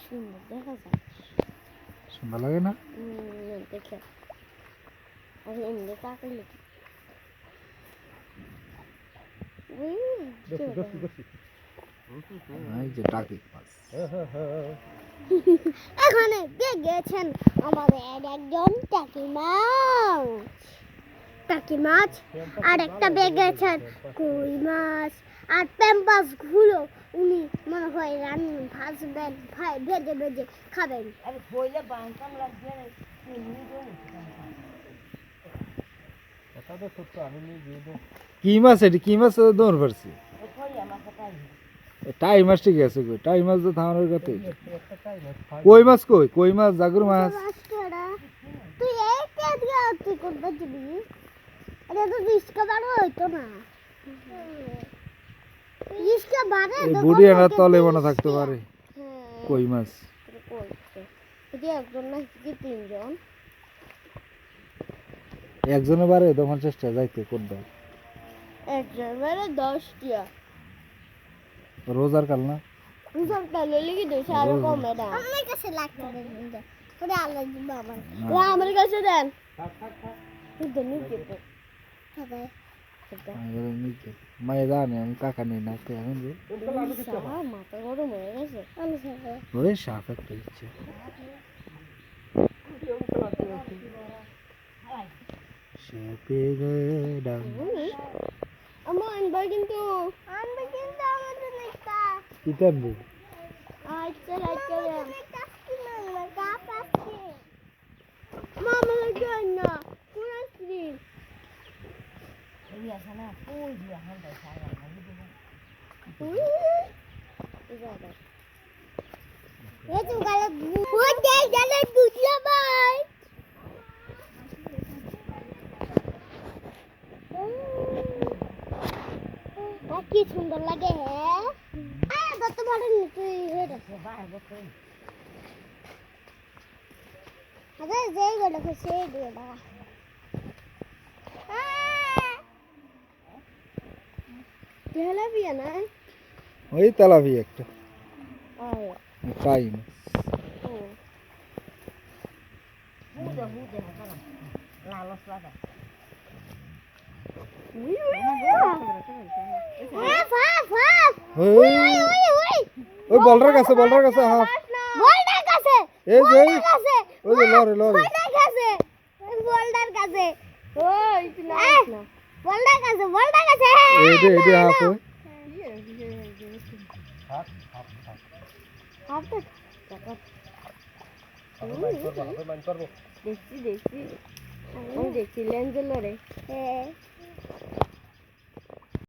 সুন্দর দেখা যায়। সুন্দর লাগে না? দেখে আমি এমনি তাকাইলে এই যে টাকি মাছ। এখানে গেছেন আমাদের একজন টাকি মাছ আর একটা গেছেন কই মাছ আর প্যাম্পাস গুলো উনি মনে হয় রান্না ভাজবেন ভেজে ভেজে খাবেন। কি মাছ এটি? কি মাছ দৌড় পারছি? টাই মাছ ঠিক আছে, কই টাই মাছ তো থামানোর কথা। কই মাছ কই? কই মাছ, জাগুর মাছ। তুই এই দিয়া তুই করতে যাবি? এটা তো রিস্কা বাড়ো হইতো না। রিস্কা বাড়ে তো বুড়ি আনা তলে মনে থাকতে পারে কই মাছ। যদি একজন না কি তিনজন? একজনের বারে 50টা যাইতে করতে একজন বারে 10 টিয়া। রোজার কাল না? রোজার কাল লাগি 200 আর কমে না। আমার কাছে লাগতে দেন। ওরে আল্লাহ দিব আমার। ওয়া আমার কাছে দেন। তুই দেন কি তো? মায়ে জানে আমি কাকা নেই না তো এখন যে মাথা গরম হয়ে গেছে। ওই সাপ একটা ইচ্ছে। আমার আনবার কিন্তু আমাদের একটা কি টানবো? আচ্ছা মামা লাগে না কোন আসলি এই আছে না ওই যে হান্ডা সারা এই তো গালে ওই গালে দুধলা ভাই কি সুন্দর লাগে হ্যাঁ কত বড় তুই হেড আরে যেই গেল সেই দিয়ে দাও তেলাপিয়া না ওই তেলাপি একটা আয় টাই মাছ। বুঝা না লালস লাগা ওই বলরার কাছে হাফ এই যে ওই যে লরে বলদার কাছে ওই না বলদার কাছে এডি হাফ ওই হাফ দেখছি দেখছি লেন্স লরে